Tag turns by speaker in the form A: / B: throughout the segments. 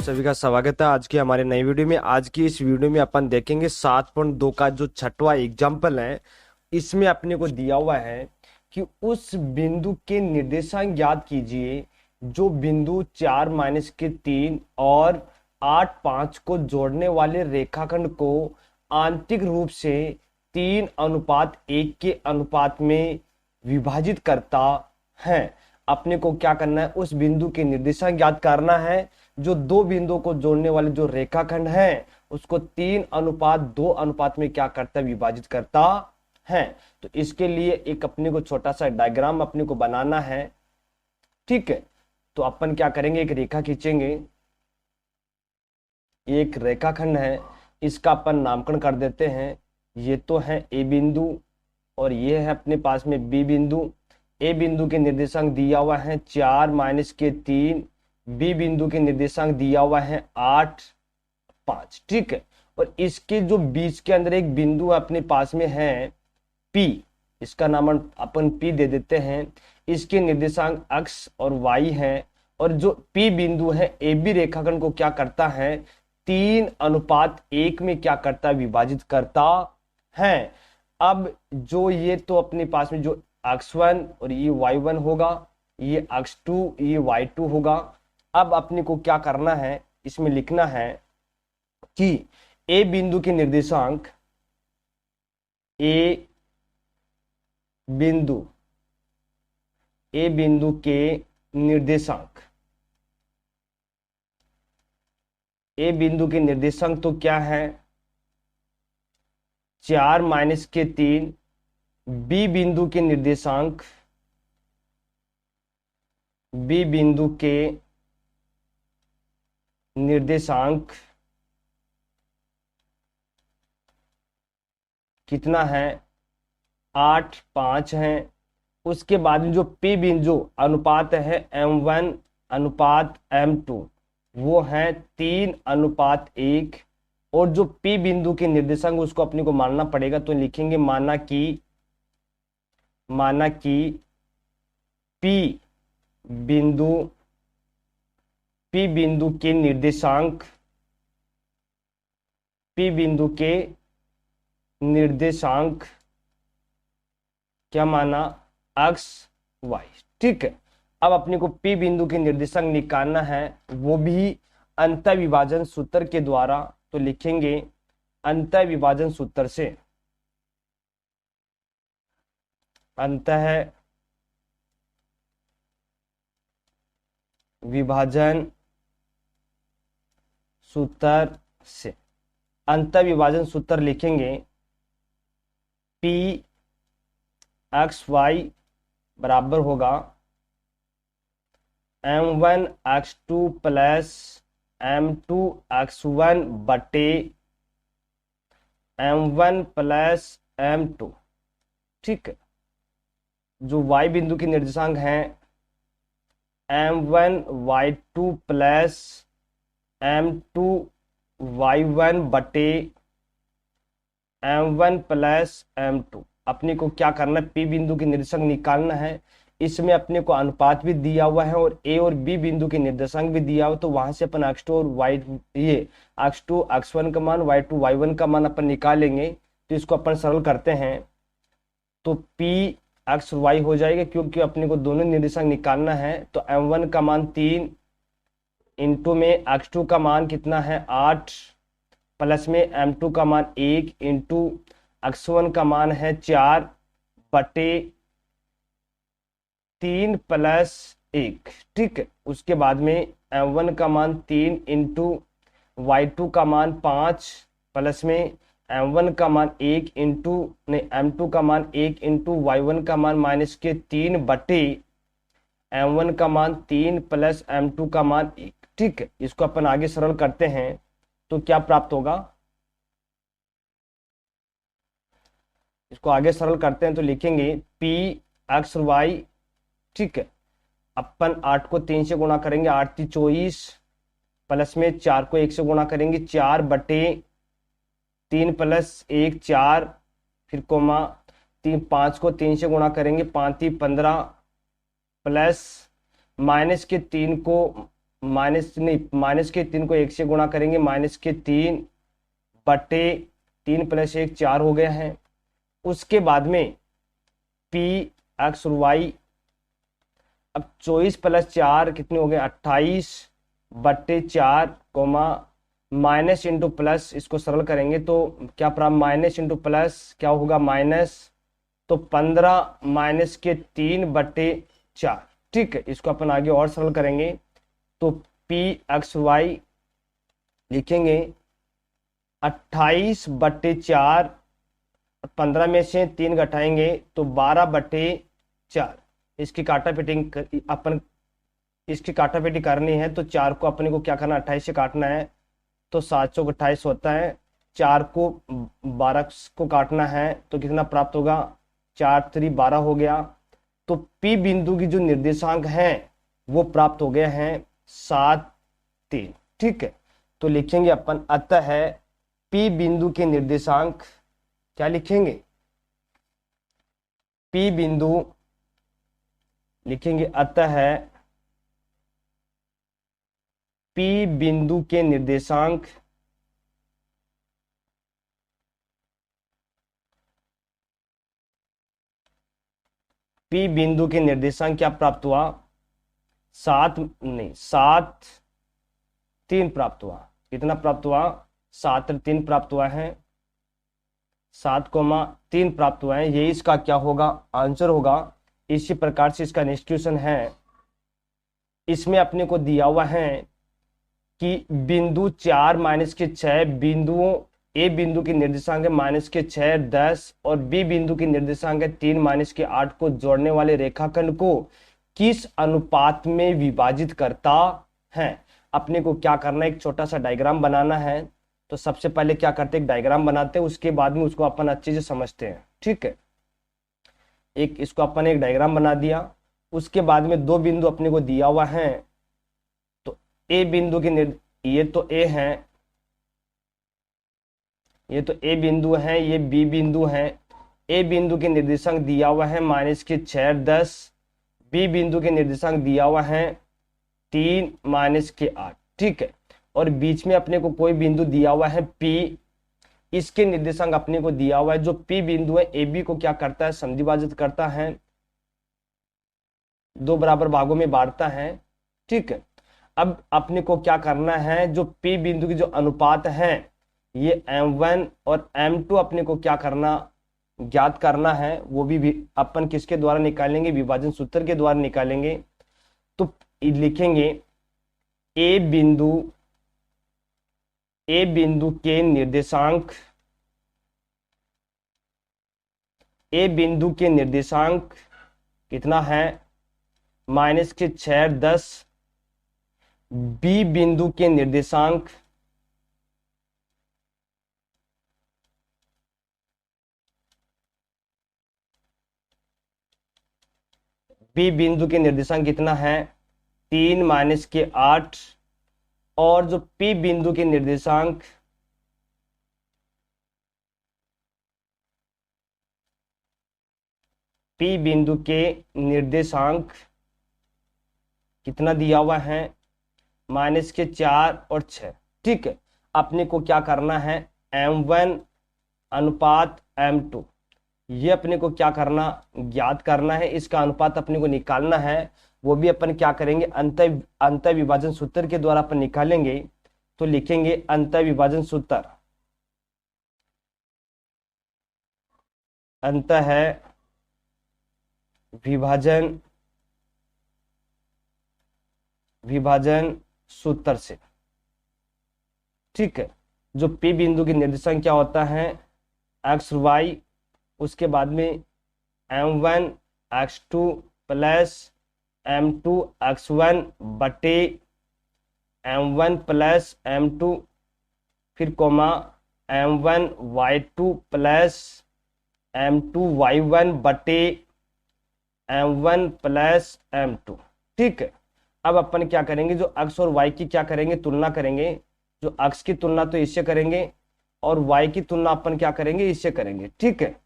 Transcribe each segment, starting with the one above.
A: सभी का स्वागत है आज की हमारे नई वीडियो में। आज की इस वीडियो में अपन देखेंगे 7.2 का जो छठवां एग्जाम्पल है। इसमें अपने को दिया हुआ है कि उस बिंदु के निर्देशांक ज्ञात कीजिए जो बिंदु 4-3 और 8-5 को जोड़ने वाले रेखाखंड को आंतरिक रूप से 3:1 के अनुपात में विभाजित करता है। अपने को क्या करना है, उस बिंदु के निर्देशांक ज्ञात करना है जो दो बिंदुओं को जोड़ने वाले जो रेखाखंड है उसको 3:2 अनुपात में क्या करता है, विभाजित करता है। तो इसके लिए एक अपने को छोटा सा डायग्राम अपने को बनाना है। ठीक है, तो अपन क्या करेंगे, एक रेखा खींचेंगे। एक रेखाखंड है, इसका अपन नामकरण कर देते हैं। ये तो है ए बिंदु और ये है अपने पास में बी बिंदु। ए बिंदु के निर्देशांक दिया हुआ है 4-3, बी बिंदु के निर्देशांक दिया हुआ है 8-5। ठीक है, और इसके जो बीच के अंदर एक बिंदु अपने पास में है पी, इसका नाम अपन पी दे देते हैं। इसके निर्देशांक एक्स और वाई है, और जो पी बिंदु है ए बी रेखाखंड को क्या करता है, 3:1 में क्या करता है, विभाजित करता है। अब जो ये तो अपने पास में जो x1 और ये y1 होगा, ये x2 ये y2 होगा। अब अपने को क्या करना है, इसमें लिखना है कि ए बिंदु के निर्देशांक, ए बिंदु के निर्देशांक, ए बिंदु के निर्देशांक तो क्या है 4-3। बी बिंदु के निर्देशांक, बी बिंदु के निर्देशांक कितना है, 8-5 है। उसके बाद में जो पी बिंदु अनुपात है m1:m2, वो है 3:1। और जो पी बिंदु के निर्देशांक उसको अपने को मानना पड़ेगा, तो लिखेंगे माना कि पी बिंदु के निर्देशांक, पी बिंदु के निर्देशांक क्या माना, एक्स वाई। ठीक है, अब अपने को पी बिंदु के निर्देशांक निकालना है, वो भी अंतर विभाजन सूत्र के द्वारा। तो लिखेंगे अंतर विभाजन सूत्र से, अंतर विभाजन सूत्र से, अंतर विभाजन सूत्र लिखेंगे पी एक्स वाई बराबर होगा m1x2 प्लस m2x1 बटे m1 प्लस m2। ठीक है, जो y बिंदु के निर्देशांक हैं m1y2 प्लस m2y1 बटे m1 प्लस m2। अपने को क्या करना है, पी बिंदु के निर्देशांक निकालना है। इसमें अपने को अनुपात भी दिया हुआ है और ए और बी बिंदु के निर्देशांक भी दिया हुआ, तो वहां से अपन x2 और y, ये x2 x1 का मान, y2 y1 का मान अपन निकालेंगे। तो इसको अपन सरल करते हैं, तो p x y हो जाएगा, क्योंकि अपने को दोनों निर्देशांक निकालना है। तो m1 का मान 3 इंटू में x2 का मान कितना है 8, प्लस में m2 का मान 1 इंटू x1 का मान है 4 बटे 3 प्लस 1। ठीक है, उसके बाद में m1 का मान 3 इंटू y2 का मान 5, प्लस में m1 का मान 1 इंटू m2 का मान 1 इंटू y1 का मान -3 बटे m1 का मान 3 प्लस m2 का मान 1। ठीक है, इसको अपन आगे सरल करते हैं, तो क्या प्राप्त होगा, इसको आगे सरल करते हैं तो लिखेंगे पी एक्स वाई। ठीक है, अपन 8 को 3 से गुणा करेंगे, 8 3 24, प्लस में 4 को 1 से गुणा करेंगे, 4 बटे 3 प्लस 1 4, फिर कोमा 3, 5 को 3 से गुणा करेंगे, 5 3 15, प्लस माइनस के 3 को माइनस नहीं, माइनस के 3 को 1 से गुणा करेंगे, माइनस के 3 बटे 3 प्लस 1 4 हो गया है। उसके बाद में पी एक्स और वाई, अब 24 प्लस 4 कितने हो गए 28 बट्टे 4 कोमा माइनस इंटू प्लस, इसको सरल करेंगे तो क्या प्राप्त, माइनस इंटू प्लस क्या होगा माइनस, तो 15 माइनस के 3 बट्टे 4। ठीक है, इसको अपन आगे और सरल करेंगे तो पी एक्स वाई लिखेंगे 28 बट्टे 4, 15 में से 3 घटाएंगे तो 12 बट्टे 4। इसकी काटापेटी करनी है तो 4 को अपने को क्या करना, 28 से काटना है तो 728 होता है। 4 को 12 को काटना है तो कितना प्राप्त होगा, 4 3 12 हो गया। तो P बिंदु की जो निर्देशांक है वो प्राप्त हो गए हैं 7 3। ठीक है, तो लिखेंगे अपन अतः P बिंदु के निर्देशांक, क्या लिखेंगे, P बिंदु लिखेंगे अतः P बिंदु के निर्देशांक P बिंदु के निर्देशांक क्या प्राप्त हुआ, 7 3 प्राप्त हुआ। कितना प्राप्त हुआ, 7 3 प्राप्त हुआ है, 7,3 प्राप्त हुआ है। ये इसका क्या होगा, आंसर होगा। इसी प्रकार से इसका निष्कर्षण है, इसमें अपने को दिया हुआ है कि बिंदु 4 माइनस के 6 बिंदुओं, ए बिंदु की निर्देशांक है माइनस के 6 10 और बी बिंदु की निर्देशांक है 3 माइनस के 8 को जोड़ने वाले रेखाखंड को किस अनुपात में विभाजित करता है। अपने को क्या करना है, एक छोटा सा डायग्राम बनाना है। तो सबसे पहले क्या करते हैं, एक डायग्राम बनाते हैं, उसके बाद में उसको अपन अच्छे से समझते हैं। ठीक है, एक इसको अपन एक डायग्राम बना दिया। उसके बाद में दो बिंदु अपने को दिया हुआ है, तो ए बिंदु की ये तो ए है, ये तो ए बिंदु है, ये बी बिंदु है। ए बिंदु के निर्देशांक दिया हुआ है माइनस के 6 10, बी बिंदु के निर्देशांक दिया हुआ है 3 माइनस के 8। ठीक है, और बीच में अपने को कोई बिंदु दिया हुआ है पी, इसके निर्देशांक अपने को दिया हुआ है। जो पी बिंदु है ए बी को क्या करता है, समद्विभाजित करता है, 2 बराबर भागों में बांटता है। ठीक है, अब अपने को क्या करना है, जो पी बिंदु की जो अनुपात है ये m1 और m2 अपने को क्या करना, ज्ञात करना है। वो भी अपन किसके द्वारा निकालेंगे, विभाजन सूत्र के द्वारा निकालेंगे। तो लिखेंगे ए बिंदु के निर्देशांक, ए बिंदु के निर्देशांक कितना है माइनस के 6 10, बी बिंदु के निर्देशांक बी बिंदु के निर्देशांक कितना है 3 माइनस के 8, और जो पी बिंदु के निर्देशांक पी बिंदु के निर्देशांक कितना दिया हुआ है माइनस के 4 और 6। ठीक है, अपने को क्या करना है, m1 अनुपात m2, ये अपने को क्या करना, ज्ञात करना है। इसका अनुपात अपने को निकालना है, वो भी अपन क्या करेंगे, अंतर विभाजन सूत्र के द्वारा अपन निकालेंगे। तो लिखेंगे अंतर विभाजन सूत्र, अंतर है विभाजन सूत्र से। ठीक है, जो पी बिंदु की निर्देशांक क्या होता है एक्स वाई, उसके बाद में m1 x2 plus m2 x1 बटे m1 प्लस m2, फिर coma m1 y2 plus m2 y1 बटे m1 प्लस m2। ठीक है, अब अपन क्या करेंगे, जो अक्ष और y की क्या करेंगे, तुलना करेंगे। जो अक्ष की तुलना तो इससे करेंगे और y की तुलना अपन क्या करेंगे, इससे करेंगे। ठीक है,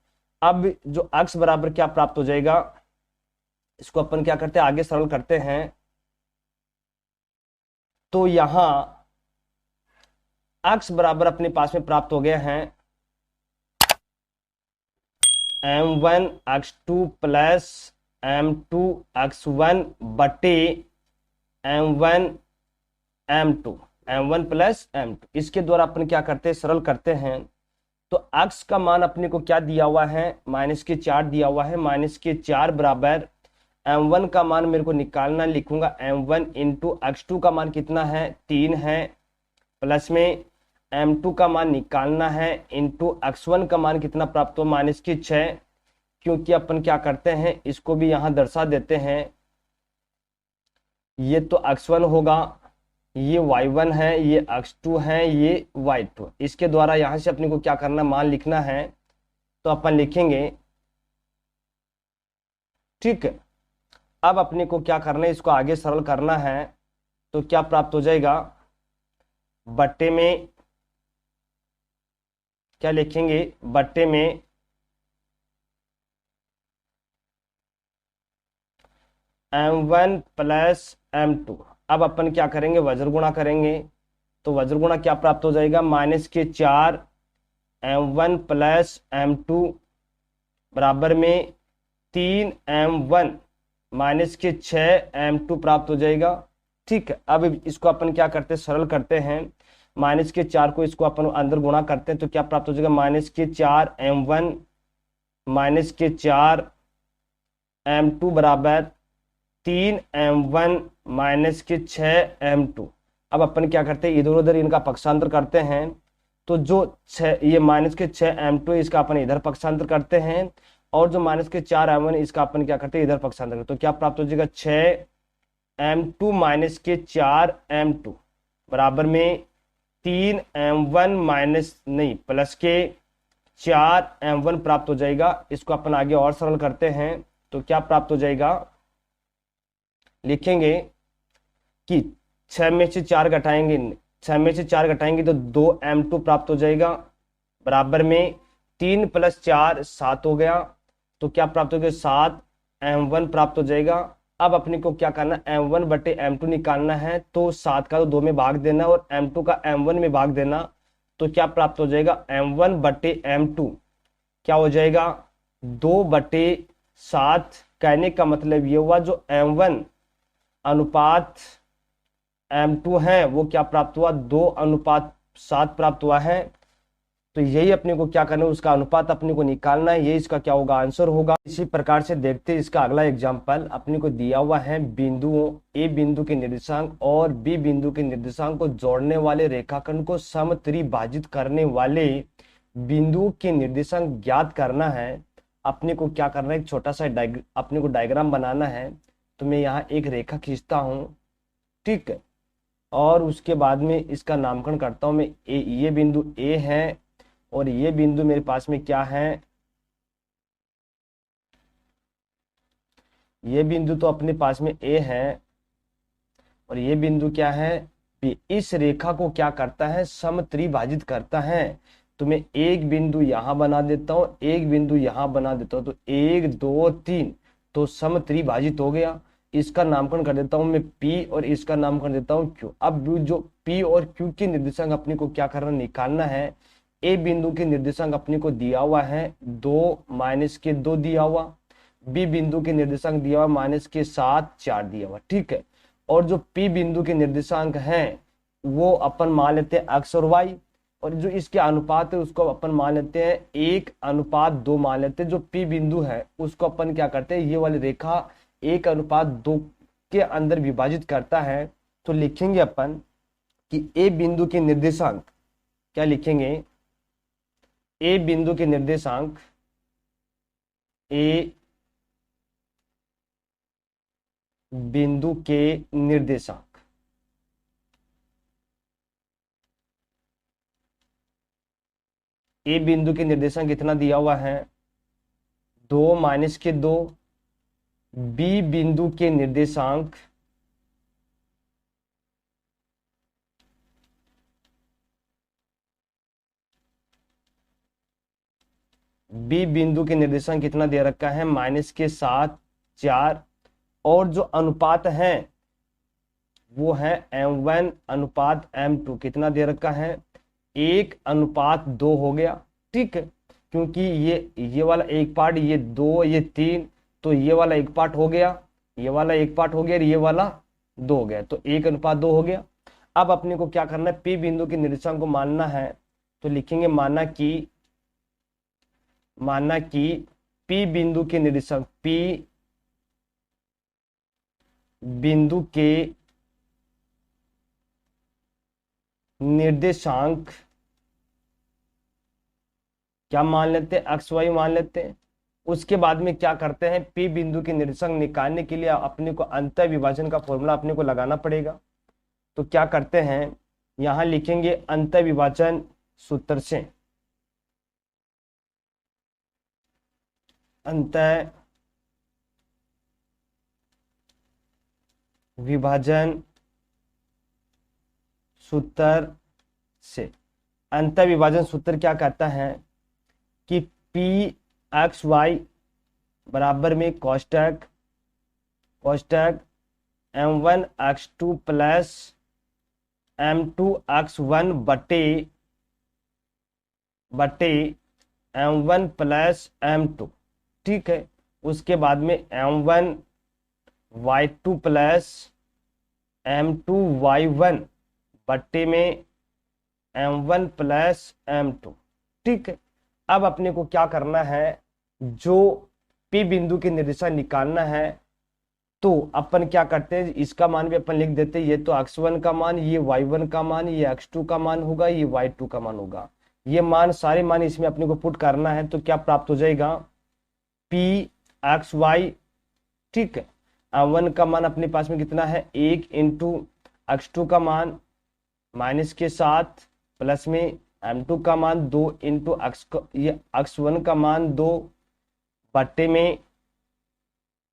A: अब जो अक्ष बराबर क्या प्राप्त हो जाएगा, इसको अपन क्या करते हैं, आगे सरल करते हैं। तो यहां x बराबर अपने पास में प्राप्त हो गए हैं m1 x2 plus m2 x1 बटे m1 m2 m1 plus m2। इसके द्वारा अपन क्या करते हैं, सरल करते हैं। तो x का मान अपने को क्या दिया हुआ है, -4 दिया हुआ है। -4 बराबर m1 का मान मेरे को निकालना, लिखूंगा m1 इंटू x2 का मान कितना है, 3 है, प्लस में m2 का मान निकालना है, इंटू x1 का मान कितना प्राप्त हो, -6। क्योंकि अपन क्या करते हैं, इसको भी यहां दर्शा देते हैं। ये तो x1 होगा, ये y1 है, ये x2 है, ये y2। इसके द्वारा यहां से अपने को क्या करना, मान लिखना है। तो अपन लिखेंगे, ठीक है। अब अपने को क्या करना है, इसको आगे सरल करना है। तो क्या प्राप्त हो जाएगा, बट्टे में क्या लिखेंगे, बट्टे में m1 प्लस m2। अब अपन क्या करेंगे, वज्र गुणा करेंगे। तो वज्र गुणा क्या प्राप्त हो जाएगा, -4 m1 प्लस m2 बराबर में 3 m1 -6 m2 प्राप्त हो जाएगा। ठीक है। अब इसको अपन क्या करते हैं, सरल करते हैं। -4 को इसको अपन अंदर गुणा करते हैं। तो क्या प्राप्त हो जाएगा, -4 m1 -4 m2 बराबर 3 m1 -6 m2। अब अपन क्या करते हैं, इधर उधर इनका पक्षांतर करते हैं। तो जो ये -6 m2 इसका अपन इधर पक्षांतर करते हैं, और जो -4 m1 इसका अपन क्या करते हैं, इधर पक्षांतर करते हैं। तो क्या प्राप्त हो जाएगा, 6 m2 -4 m2 बराबर में 3 m1 नहीं प्लस के 4 m1 प्राप्त हो जाएगा। इसको अपन आगे और सरल करते हैं। तो क्या प्राप्त हो जाएगा, लिखेंगे कि 6 में से 4 घटाएंगे, 6 में से 4 घटाएंगे तो 2 m2 प्राप्त हो जाएगा, बराबर में 3 प्लस 4 7 हो गया। तो क्या प्राप्त हो गया, 7 m1 प्राप्त हो जाएगा। अब अपने को क्या करना, m1 बटे m2 निकालना है। तो 7 का तो 2 में भाग देना और m2 का m1 में भाग देना। तो क्या प्राप्त हो जाएगा, m1 बटे m2 क्या हो जाएगा, 2/7। कहने का मतलब ये हुआ, जो m1 अनुपात m2 है वो क्या प्राप्त हुआ, 2:7 प्राप्त हुआ है। तो यही अपने को क्या करना है, उसका अनुपात अपने को निकालना है। ये इसका क्या होगा, आंसर होगा। इसी प्रकार से देखते हैं इसका अगला एग्जांपल। अपने को दिया हुआ है बिंदुओं ए बिंदु के निर्देशांक और बी बिंदु के निर्देशांक को जोड़ने वाले रेखाखंड को समत्रिभाजित करने वाले बिंदुओं के निर्देशांक ज्ञात करना है। अपने को क्या करना है, एक छोटा सा अपने को डायग्राम बनाना है। तो मैं यहाँ एक रेखा खींचता हूँ, ठीक है, और उसके बाद में इसका नामकरण करता हूँ मैं। ये बिंदु ए है और ये बिंदु मेरे पास में क्या है, ये बिंदु तो अपने पास में ए है और ये बिंदु क्या है, बी। इस रेखा को क्या करता है, समत्रिभाजित करता है। तो मैं एक बिंदु यहां बना देता हूं, एक बिंदु यहां बना देता हूं। तो 1 2 3 तो समत्रिभाजित हो गया। इसका नामकरण कर देता हूं मैं P और इसका नामकरण देता हूं Q। अब जो P और Q के निर्देशांक अपने को क्या करना, निकालना है। ए बिंदु के निर्देशांक अपने को दिया हुआ है 2 -2 दिया हुआ, बी बिंदु के निर्देशांक दिया हुआ -7 4 दिया हुआ, ठीक है। और जो P बिंदु के निर्देशांक हैं वो अपन मान लेते हैं x और y, और जो इसके अनुपात है उसको अपन मान लेते हैं 1:2 मान लेते हैं। जो P बिंदु है उसको अपन क्या करते हैं, ये वाली रेखा 1:2 के अंदर विभाजित करता है। तो लिखेंगे अपन कि ए बिंदु के निर्देशांक, क्या लिखेंगे, ए बिंदु के निर्देशांक, ए बिंदु के निर्देशांक, ए बिंदु के निर्देशांक कितना दिया हुआ है, 2 -2। बी बिंदु के निर्देशांक, बी बिंदु के निर्देशांक कितना दे रखा है, -7 4। और जो अनुपात है वो है M1:M2। कितना दे रखा है? 1:2 हो गया। ठीक है, क्योंकि ये वाला एक पार्ट, ये 2 ये 3, तो ये वाला एक पार्ट हो गया, ये वाला एक पार्ट हो गया और ये वाला 2 हो गया, तो 1:2 हो गया। अब अपने को क्या करना है? P बिंदु के निर्देशांक को मानना है, तो लिखेंगे माना कि P बिंदु के निर्देशांक, P बिंदु के निर्देशांक क्या मान लेते हैं? एक्स वाई मान लेते हैं। उसके बाद में क्या करते हैं? P बिंदु के निर्देशांक निकालने के लिए अपने को अंतर विभाजन का फॉर्मूला अपने को लगाना पड़ेगा। तो क्या करते हैं? यहां लिखेंगे अंतर विभाजन सूत्र से, अंतर विभाजन सूत्र से। अंतर विभाजन सूत्र क्या कहता है कि पी एक्स वाई बराबर में कोष्टक M1x2 प्लस M2x1 बटे M1 प्लस M2। ठीक है, उसके बाद में M1y2 प्लस M2y1 बट्टे में M1 प्लस M2। ठीक है, अब अपने को क्या करना है? जो P बिंदु के निर्देशांक निकालना है, तो अपन क्या करते हैं? इसका मान भी अपन लिख देते हैं। ये तो x1 का मान, ये y1 का मान, ये x2 का मान होगा, ये y2 का मान होगा। ये मान, सारे मान इसमें अपने को पुट करना है, तो क्या प्राप्त हो जाएगा? P x y. ठीक है, M1 का मान अपने पास में कितना है? 1 इंटू x2 का मान माइनस के साथ प्लस में M2 का मान 2 इंटू ये x1 का मान 2 बट्टे में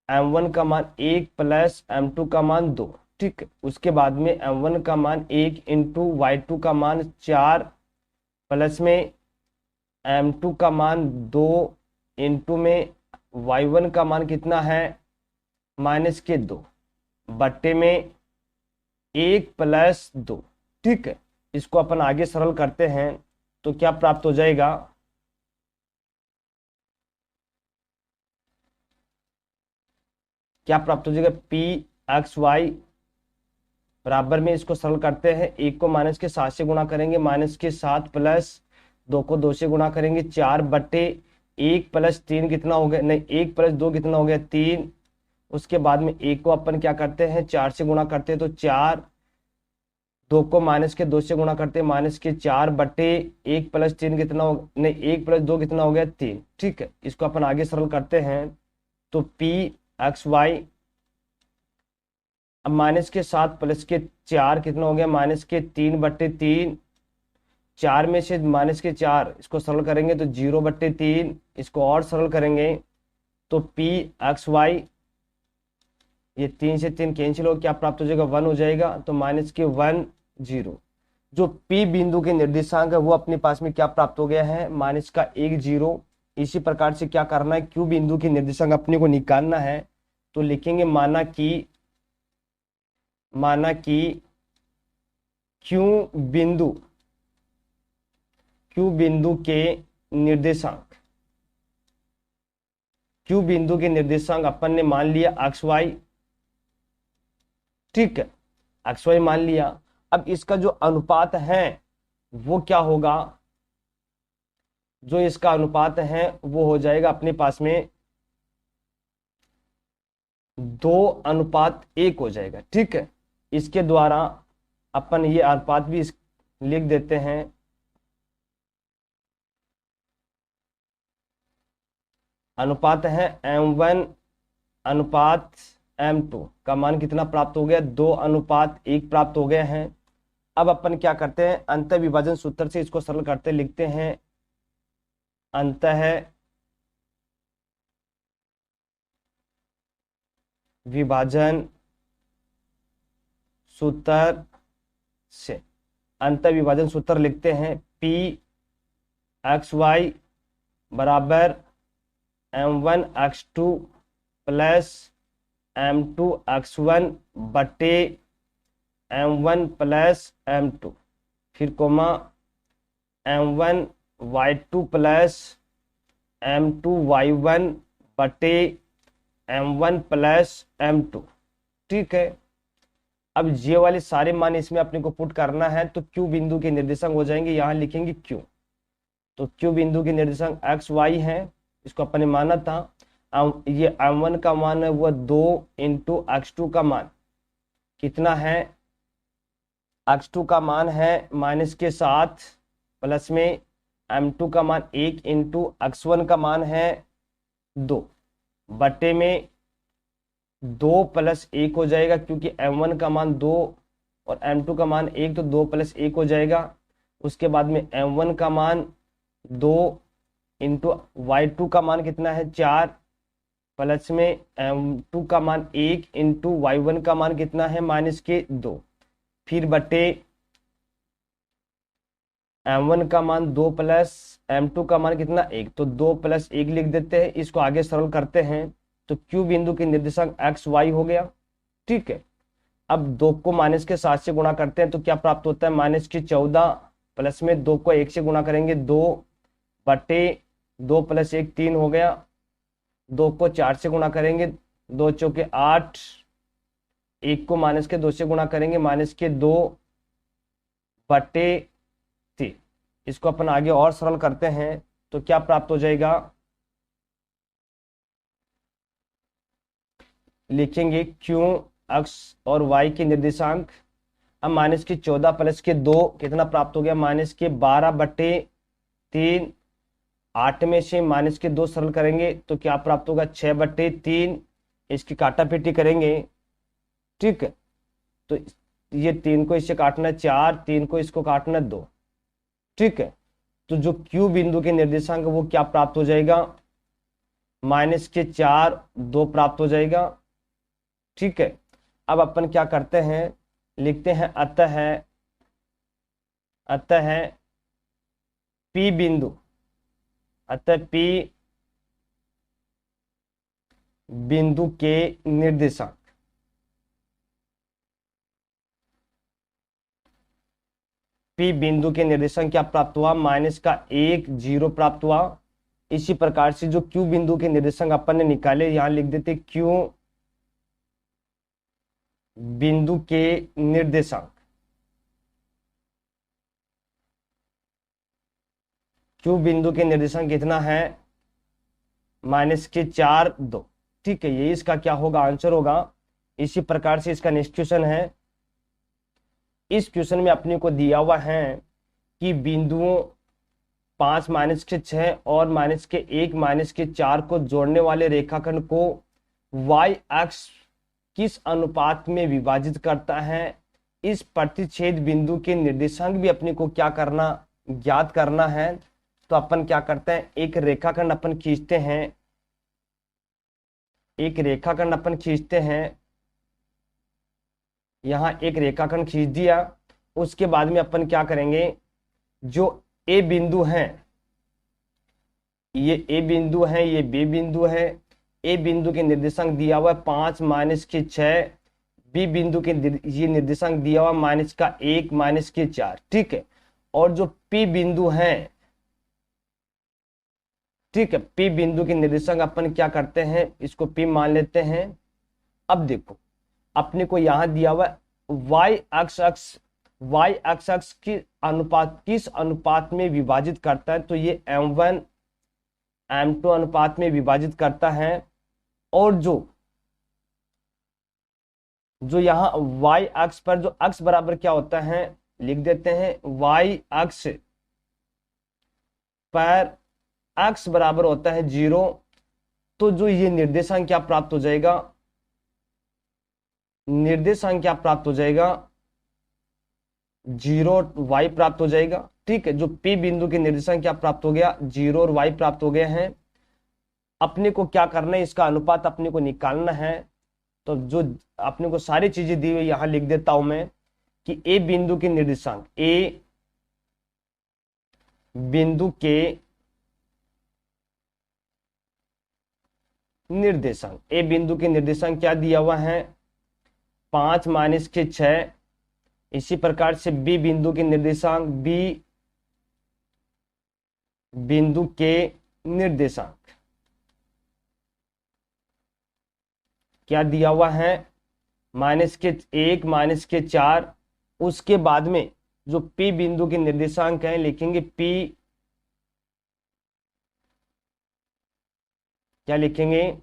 A: M1 का मान 1 प्लस M2 का मान 2। ठीक है, उसके बाद में M1 का मान 1 इंटू y2 का मान 4 प्लस में M2 का मान 2 इंटू में y1 का मान कितना है? माइनस के 2 बट्टे में 1 प्लस 2। ठीक है, इसको अपन आगे सरल करते हैं, तो क्या प्राप्त हो जाएगा? क्या प्राप्त हो जाएगा? P एक्स वाई बराबर में, इसको सरल करते हैं, 1 को माइनस के 7 से गुणा करेंगे, माइनस के 7 प्लस 2 को 2 से गुणा करेंगे, 4 बट्टे 1 प्लस 3 कितना हो गया? नहीं, 1 प्लस 2 कितना हो गया? 3। उसके बाद में 1 को अपन क्या करते हैं? 4 से गुणा करते हैं, तो 4, 2 को माइनस के 2 से गुणा करते हैं, माइनस के 4 बट्टे 1 प्लस 3 कितना हो? नहीं, 1 प्लस 2 कितना हो गया? 3। ठीक है, इसको अपन आगे सरल करते हैं, तो P एक्स वाई, अब माइनस के 7 प्लस के 4 कितना हो गया? माइनस के 3 बट्टे 3। 4 में से माइनस के 4 इसको सरल करेंगे तो 0 बट्टे 3। इसको और सरल करेंगे तो P एक्स वाई, ये 3 से 3 कैंसिल हो, क्या प्राप्त हो जाएगा? 1 हो जाएगा, तो माइनस के 1 0। जो P बिंदु के निर्देशांक है वो अपने पास में क्या प्राप्त हो गया है? माइनस का 1 0। इसी प्रकार से क्या करना है? Q बिंदु के निर्देशांक अपने को निकालना है, तो लिखेंगे माना कि Q बिंदु के निर्देशांक, Q बिंदु के निर्देशांक अपन ने मान लिया एक्स वाई। ठीक है, एक्स वाई मान लिया। अब इसका जो अनुपात है वो क्या होगा? जो इसका अनुपात है वो हो जाएगा अपने पास में 2:1 हो जाएगा। ठीक है, इसके द्वारा अपन ये अनुपात भी लिख देते हैं, अनुपात है M1 अनुपात M2 का मान कितना प्राप्त हो गया? 2:1 प्राप्त हो गए हैं। अब अपन क्या करते हैं? अंतर विभाजन सूत्र से इसको सरल करते लिखते हैं, अंतर विभाजन सूत्र से, अंतर विभाजन सूत्र लिखते हैं, P एक्स वाई बराबर M1x2 प्लस M2x1 बटे m1 प्लस m2, फिर coma m1 y2 plus m2 y1 बटे m1 प्लस m2। ठीक है, अब ये वाले सारे मान इसमें अपने को पुट करना है, तो Q बिंदु के निर्देशांक हो जाएंगे, यहां लिखेंगे Q। तो Q बिंदु के निर्देशांक x y है, इसको अपन ने माना था। ये m1 का मान है वो 2 इंटू x2 का मान कितना है, x2 का मान है -7 प्लस में m2 का मान 1 इंटू x1 का मान है 2 बटे में 2 प्लस 1 हो जाएगा, क्योंकि m1 का मान 2 और m2 का मान 1, तो 2 प्लस 1 हो जाएगा। उसके बाद में m1 का मान 2 इंटू y2 का मान कितना है 4 प्लस में m2 का मान 1 इंटू y1 का मान कितना है -2, फिर बटे m1 का मान 2 प्लस m2 का मान कितना 1, तो 2 प्लस 1 लिख देते हैं। इसको आगे सरल करते हैं तो Q बिंदु के निर्देशांक x y हो गया। ठीक है, अब 2 को -7 से गुणा करते हैं तो क्या प्राप्त होता है, -14 प्लस में 2 को 1 से गुणा करेंगे 2 बटे 2 प्लस 1 3 हो गया। 2 को 4 से गुणा करेंगे 2 चौके 8, 1 को -2 से गुणा करेंगे -2 बटे 3। इसको अपन आगे और सरल करते हैं तो क्या प्राप्त हो जाएगा, लिखेंगे Q x और y के निर्देशांक। अब -14 प्लस के 2 कितना प्राप्त हो गया, -12 बटे 3। 8 में से -2 सरल करेंगे तो क्या प्राप्त होगा, 6 बटे 3। इसकी काटा पेटी करेंगे। ठीक है, तो ये 3 को इससे काटना 4, 3 को इसको काटना 2। ठीक है, तो जो Q बिंदु के निर्देशांक वो क्या प्राप्त हो जाएगा, -4 2 प्राप्त हो जाएगा। ठीक है, अब अपन क्या करते हैं, लिखते हैं अतः P बिंदु, अतः P बिंदु के निर्देशांक P बिंदु के निर्देशांक क्या प्राप्त हुआ, -1 0 प्राप्त हुआ। इसी प्रकार से जो Q बिंदु के निर्देशांक अपन ने निकाले, यहां लिख देते Q बिंदु के निर्देशांक, Q बिंदु के निर्देशांक कितना है, -4 2। ठीक है, ये इसका क्या होगा, आंसर होगा। इसी प्रकार से इसका नेक्स्ट क्वेश्चन है। इस क्वेश्चन में अपने को दिया हुआ है कि बिंदुओं 5 -6 और -1 -4 को जोड़ने वाले रेखाखंड को y अक्ष किस अनुपात में विभाजित करता है। इस प्रतिच्छेद बिंदु के निर्देशांक भी अपने को क्या करना, ज्ञात करना है। तो अपन क्या करते हैं, एक रेखाखंड अपन खींचते हैं, एक रेखाखंड अपन खींचते हैं। यहां एक रेखाखंड खींच दिया, उसके बाद में अपन क्या करेंगे, जो ए बिंदु है, ये ए बिंदु है, ये बी बिंदु है। ए बिंदु के निर्देशांक दिया हुआ है 5 -6, बी बिंदु के ये निर्देशांक दिया हुआ -1 -4। ठीक है, और जो पी बिंदु है, ठीक है, पी बिंदु के निर्देशांक अपन क्या करते हैं, इसको पी मान लेते हैं। अब देखो अपने को यहां दिया हुआ y अक्ष की अनुपात किस अनुपात में विभाजित करता है, तो ये m1 m2 अनुपात में विभाजित करता है। और जो यहां y अक्ष पर जो अक्ष बराबर क्या होता है, लिख देते हैं y अक्ष पर अक्ष बराबर होता है 0। तो जो ये निर्देशांक क्या प्राप्त हो जाएगा, निर्देशांक क्या प्राप्त हो जाएगा, 0 y प्राप्त हो जाएगा। ठीक है, जो P बिंदु के निर्देशांक क्या प्राप्त हो गया, 0 और y प्राप्त हो गए हैं। अपने को क्या करना है, इसका अनुपात अपने को निकालना है। तो जो अपने को सारी चीजें दी हुई यहां लिख देता हूं मैं कि ए बिंदु के निर्देशांक, ए बिंदु के निर्देशांक, ए बिंदु के निर्देशांक क्या दिया हुआ है, 5 -6 इसी प्रकार से बी बिंदु के निर्देशांक, बी बिंदु के निर्देशांक क्या दिया हुआ है, -1 -4। उसके बाद में जो P बिंदु के निर्देशांक हैं लिखेंगे P, क्या लिखेंगे,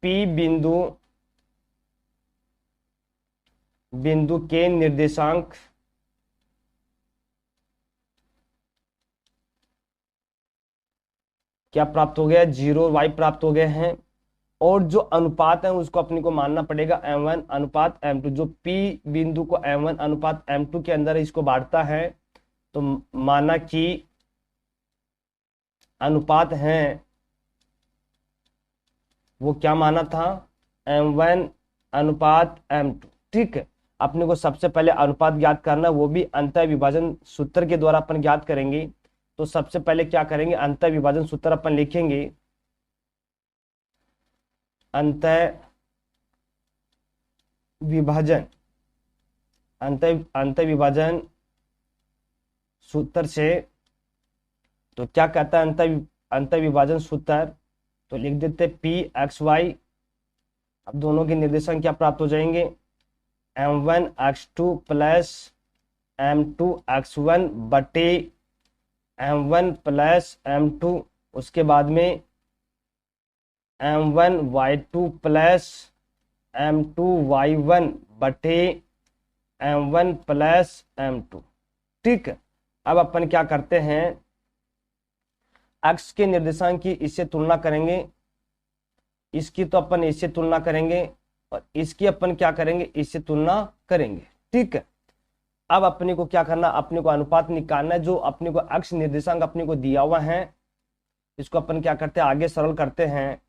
A: P बिंदु के निर्देशांक क्या प्राप्त हो गया, 0y प्राप्त हो गए हैं। और जो अनुपात है उसको अपने को मानना पड़ेगा m1 अनुपात m2। जो P बिंदु को m1 अनुपात m2 के अंदर इसको बांटता है, तो माना कि अनुपात है वो क्या माना था, m1 अनुपात m2। ठीक है, अपने को सबसे पहले अनुपात ज्ञात करना, वो भी अंतः विभाजन सूत्र के द्वारा अपन ज्ञात करेंगे। तो सबसे पहले क्या करेंगे, अंतः विभाजन सूत्र अपन लिखेंगे, अंतः विभाजन सूत्र से। तो क्या कहता है अंतः विभाजन सूत्र, तो लिख देते Pxy। अब दोनों के निर्देशांक क्या प्राप्त हो जाएंगे, m1x2 प्लस m2x1 बटे m1 प्लस m2। उसके बाद में m1y2 प्लस m2y1 बटे m1 प्लस m2। ठीक है, अब अपन क्या करते हैं, x के निर्देशांक की इससे तुलना करेंगे, इसकी तो अपन इससे तुलना करेंगे, और इसकी अपन क्या करेंगे, इससे तुलना करेंगे। ठीक है, अब अपने को क्या करना, अपने को अनुपात निकालना है। जो अपने को x निर्देशांक अपने को दिया हुआ है, इसको अपन क्या करते हैं, आगे सरल करते हैं।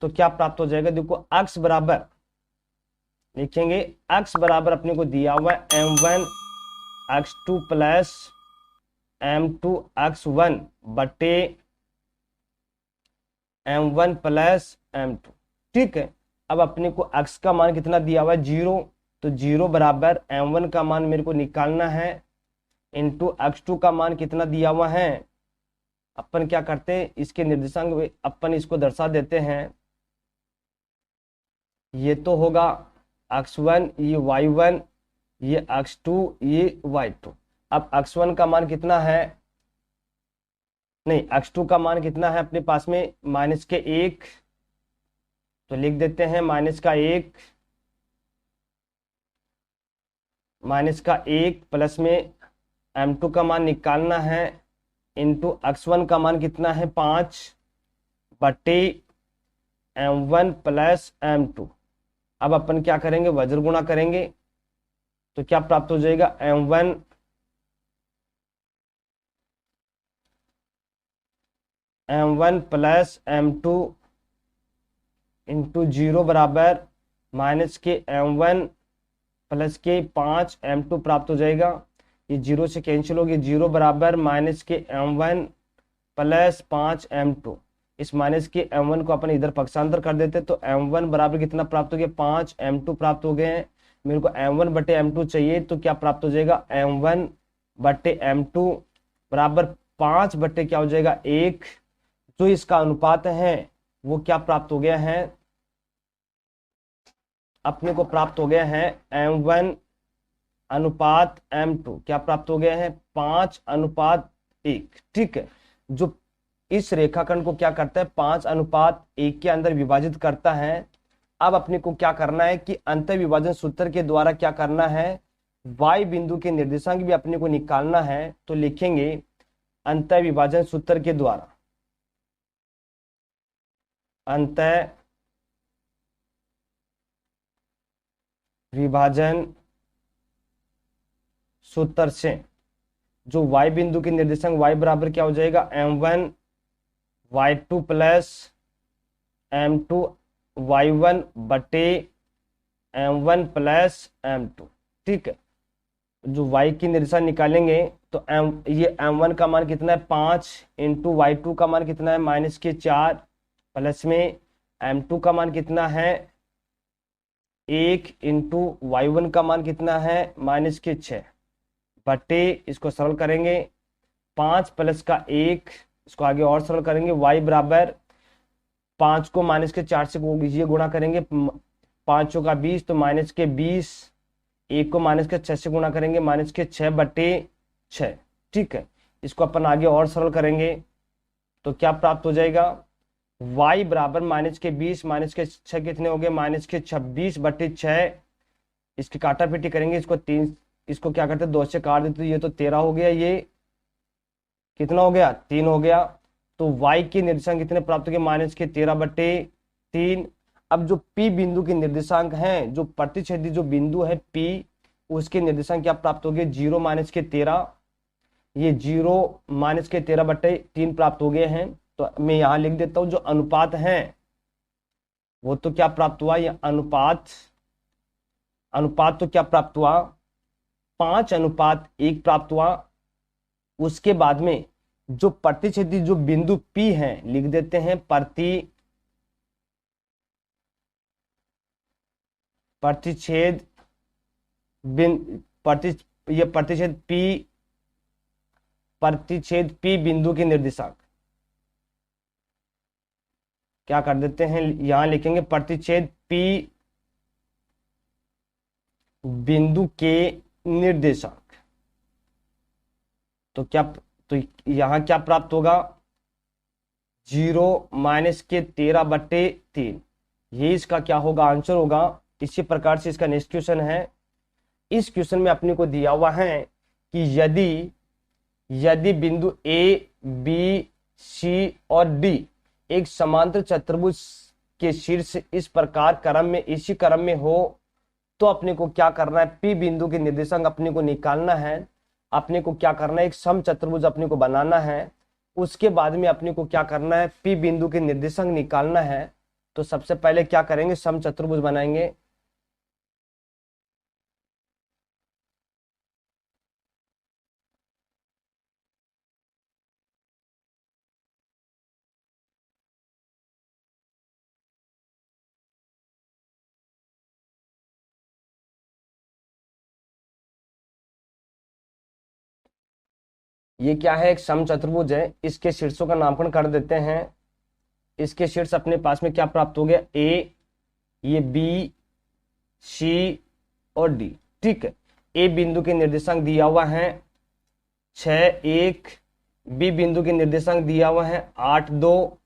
A: तो क्या प्राप्त हो जाएगा, देखो x बराबर लिखेंगे, x बराबर अपने को दिया हुआ है m1x2 प्लस m2x1 बटे m1 प्लस m2। ठीक है, अब अपने को x का मान कितना दिया हुआ है, 0। तो 0 बराबर m1 का मान मेरे को निकालना है, इंटू x2 का मान कितना दिया हुआ है। अपन क्या करते हैं, इसके निर्देशांक अपन इसको दर्शा देते हैं। ये तो होगा x1, ये y1, ये x2, ये y2। अब x1 का मान कितना है, नहीं x2 का मान कितना है अपने पास में, -1। तो लिख देते हैं -1 प्लस में m2 का मान निकालना है, इंटू x1 का मान कितना है, 5 बटे m1 प्लस m2। अब अपन क्या करेंगे, वज्र गुणा करेंगे। तो क्या प्राप्त हो जाएगा, m1 प्लस m2 इंटू 0 बराबर माइनस के m1 प्लस के 5 m2 प्राप्त हो जाएगा। ये 0 से कैंसिल होगी, 0 बराबर माइनस के m1 प्लस 5 m2। इस माइनस के m1 को अपन इधर पक्षांतर कर देते, तो m1 बराबर कितना प्राप्त हो गया, 5 m2 प्राप्त हो गए हैं। मेरे को m1 बटे m2 चाहिए, तो क्या प्राप्त हो जाएगा, m1 बटे m2 बराबर 5 बटे क्या हो जाएगा, 1। जो इसका अनुपात है वो क्या प्राप्त हो गया है, अपने को प्राप्त हो गया है m1 अनुपात m2। क्या प्राप्त हो गया है, 5:1। ठीक है, जो इस रेखाखंड को क्या करता है, 5:1 के अंदर विभाजित करता है। अब अपने को क्या करना है कि अंतर विभाजन सूत्र के द्वारा क्या करना है, y बिंदु के निर्देशांक भी अपने को निकालना है। तो लिखेंगे अंतर विभाजन सूत्र के द्वारा, अंतर विभाजन सूत्र से जो y बिंदु के निर्देशांक y बराबर क्या हो जाएगा, m1 y2 plus m2 y1 बटे m1 प्लस m2। ठीक है, जो y की निर्देशांक निकालेंगे तो ये m1 का मान कितना है, 5 इंटू y2 का मान कितना है, -4 प्लस में m2 का मान कितना है, 1 इंटू y1 का मान कितना है -6 बटे, इसको सरल करेंगे 5 प्लस का 1, इसको आगे और सरल करेंगे, y बराबर 5 को -4 से ये गुणा करेंगे, 5 का 20 तो -20, 1 को -6 से गुणा करेंगे -6 बटे 6। ठीक है, इसको अपन आगे और सरल करेंगे तो क्या प्राप्त हो जाएगा, y बराबर -20 -6 कितने हो गए -26 बटे 6। इसकी काटा पीटी करेंगे, इसको 3, इसको क्या करते हैं 2 से काट देते, तो ये तो 13 हो गया, ये कितना हो गया 3 हो गया। तो y के निर्देशांक कितने प्राप्त हो गए -13 बटे 3। अब जो P बिंदु के निर्देशांक हैं, जो प्रतिच्छेदी जो बिंदु है P, उसके निर्देशांक क्या प्राप्त हो गए 0 -13, ये 0 -13 बटे 3 प्राप्त हो गए हैं। तो मैं यहां लिख देता हूं, जो अनुपात है वो तो क्या प्राप्त हुआ, ये अनुपात तो क्या प्राप्त हुआ 5:1 प्राप्त हुआ। उसके बाद में जो प्रतिच्छेदी जो बिंदु P है लिख देते हैं प्रतिच्छेद ये प्रतिच्छेद P बिंदु के निर्देशांक क्या कर देते हैं, यहां लिखेंगे प्रतिच्छेद P बिंदु के निर्देशांक। तो यहां क्या प्राप्त होगा 0 -13 बटे 3, ये इसका क्या होगा आंसर होगा। इसी प्रकार से इसका नेक्स्ट क्वेश्चन है। इस क्वेश्चन में अपने को दिया हुआ है कि यदि बिंदु ए बी सी और डी एक समांतर चतुर्भुज के शीर्ष इस प्रकार क्रम में इसी क्रम में हो, तो अपने को क्या करना है, पी बिंदु के निर्देशांक अपने को निकालना है। अपने को क्या करना है, एक समचतुर्भुज अपने को बनाना है। उसके बाद में अपने को क्या करना है, पी बिंदु के निर्देशांक निकालना है। तो सबसे पहले क्या करेंगे, समचतुर्भुज बनाएंगे। ये क्या है, एक समचतुर्भुज है, इसके शीर्षों का नामकरण कर देते हैं। इसके शीर्ष अपने पास में क्या प्राप्त हो गया, ए, ये बी सी और डी। ठीक है, ए बिंदु के निर्देशांक दिया हुआ है 6:1, बी बिंदु के निर्देशांक दिया हुआ है 8:2,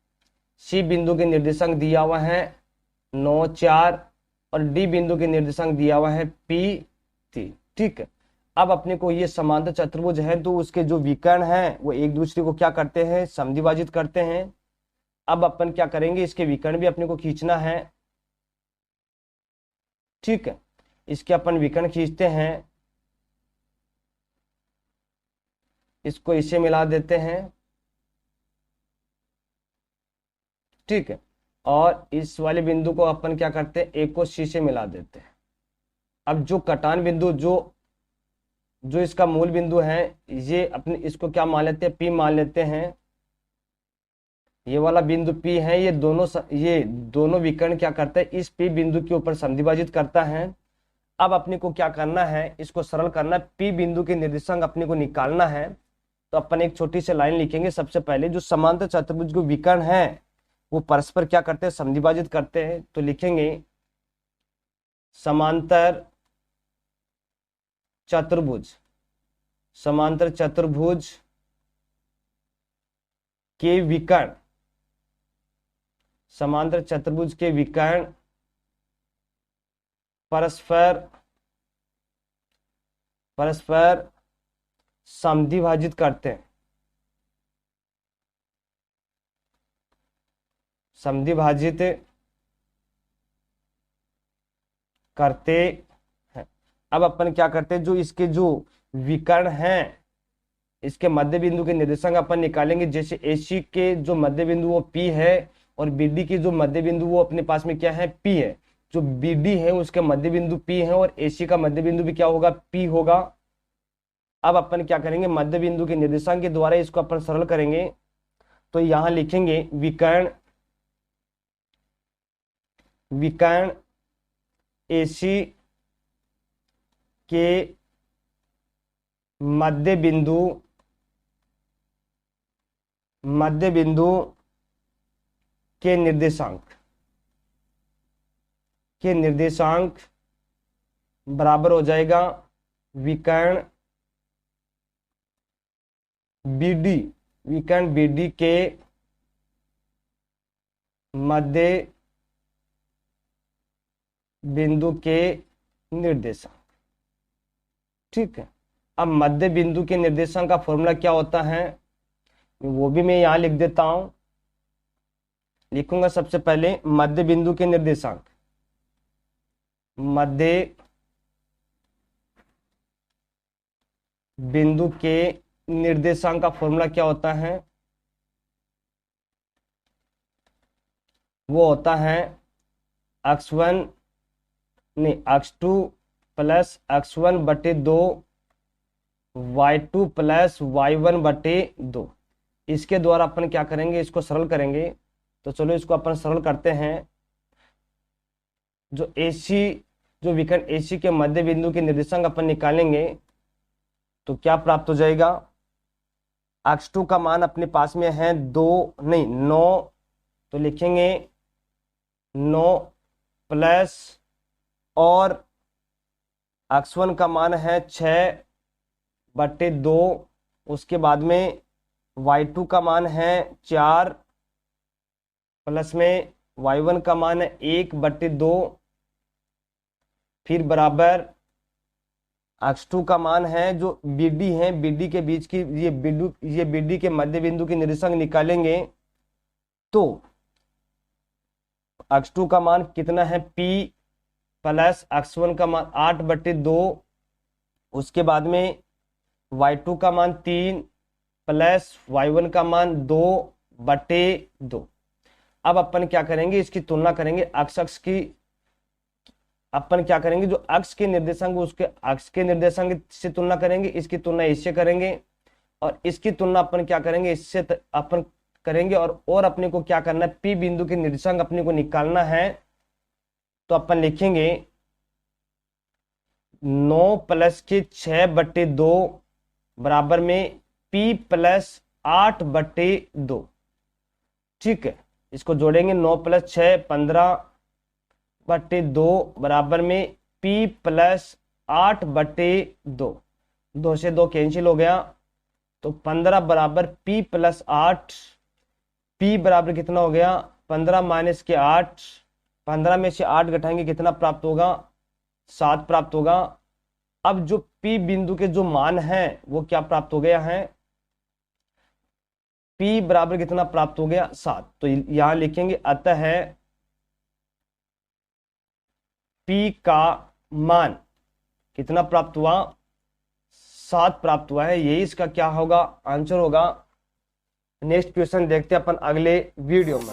A: सी बिंदु के निर्देशांक दिया हुआ है 9:4 और डी बिंदु के निर्देशांक दिया हुआ है P3। ठीक है, अब अपने को ये समांतर चतुर्भुज है, तो उसके जो विकर्ण हैं वो एक दूसरे को क्या करते हैं, समद्विभाजित करते हैं। अब अपन क्या करेंगे, इसके विकर्ण भी अपने को खींचना है। ठीक है, इसके अपन विकर्ण खींचते हैं, इसको इसे मिला देते हैं। ठीक है, और इस वाले बिंदु को अपन क्या करते हैं, एक को सी से मिला देते हैं। अब जो कटान बिंदु जो इसका मूल बिंदु है, ये अपने इसको क्या मान लेते हैं, पी मान लेते हैं। ये वाला बिंदु पी है, ये दोनों विकर्ण क्या करते हैं, इस पी बिंदु के ऊपर समद्विभाजित करता है। अब अपने को क्या करना है, इसको सरल करना है, पी बिंदु के निर्देशांक अपने को निकालना है। तो अपन एक छोटी सी लाइन लिखेंगे। सबसे पहले जो समांतर चतुर्भुज के विकर्ण है वो परस्पर क्या करते हैं, समद्विभाजित करते हैं। तो लिखेंगे समांतर चतुर्भुज के विकर्ण, समांतर चतुर्भुज के विकर्ण परस्पर समद्विभाजित करते हैं, समद्विभाजित करते हैं। अब अपन क्या करते हैं, जो इसके जो विकर्ण हैं, इसके मध्य बिंदु के निर्देशांक अपन निकालेंगे। जैसे AC के जो मध्य बिंदु वो P है और BD की जो मध्य बिंदु वो अपने पास में क्या है, P है। जो BD है उसके मध्य बिंदु P है और AC का मध्य बिंदु भी क्या होगा, P होगा। अब अपन क्या करेंगे, मध्य बिंदु के निर्देशांक के द्वारा इसको अपन सरल करेंगे। तो यहां लिखेंगे विकर्ण AC के मध्य बिंदु के निर्देशांक बराबर हो जाएगा विकर्ण BD के मध्य बिंदु के निर्देशांक। ठीक है, अब मध्य बिंदु के निर्देशांक का फॉर्मूला क्या होता है वो भी मैं यहां लिख देता हूं। लिखूंगा सबसे पहले मध्य बिंदु के निर्देशांक, मध्य बिंदु के निर्देशांक का फॉर्मूला क्या होता है, वो होता है x2 प्लस x1 बटे 2 y2 प्लस y1 बटे 2। इसके द्वारा अपन क्या करेंगे, इसको सरल करेंगे। तो चलो इसको अपन सरल करते हैं। जो विकर्ण AC के मध्य बिंदु के निर्देशांक अपन निकालेंगे तो क्या प्राप्त हो जाएगा, x2 का मान अपने पास में है 9, तो लिखेंगे 9 प्लस और x1 का मान है 6 बटे 2, उसके बाद में y2 का मान है 4 प्लस में y1 का मान है 1 बटे 2, फिर बराबर x2 का मान है जो BD है, BD के बीच की ये BD के मध्य बिंदु के निर्देशांक निकालेंगे तो x2 का मान कितना है P प्लस x1 का मान 8 बटे 2, उसके बाद में y2 का मान 3 प्लस y1 का मान 2 बटे 2। अब अपन क्या करेंगे, इसकी तुलना करेंगे अक्ष की। अपन क्या करेंगे, जो अक्ष के निर्देशांक उसके अक्ष के निर्देशांक से तुलना करेंगे, इसकी तुलना इससे करेंगे और इसकी तुलना अपन क्या करेंगे, इससे अपन करेंगे। और अपने को क्या करना है, P बिंदु के निर्देशांक अपने को निकालना है। तो अपन लिखेंगे 9 प्लस के 6 बटे 2 बराबर में P प्लस 8 बटे 2। ठीक है, इसको जोड़ेंगे 9 प्लस 6 15 बटे 2 बराबर में P प्लस 8 बटे 2। 2 से 2 कैंसिल हो गया तो 15 बराबर P प्लस 8। P बराबर कितना हो गया, 15 माइनस के 8, 15 में से 8 घटाएंगे कितना प्राप्त होगा, 7 प्राप्त होगा। अब जो P बिंदु के जो मान है वो क्या प्राप्त हो गया है, P बराबर कितना प्राप्त हो गया, 7। तो यहां लिखेंगे अतः P का मान कितना प्राप्त हुआ, 7 प्राप्त हुआ है। यही इसका क्या होगा, आंसर होगा। नेक्स्ट क्वेश्चन देखते हैं अपन अगले वीडियो में।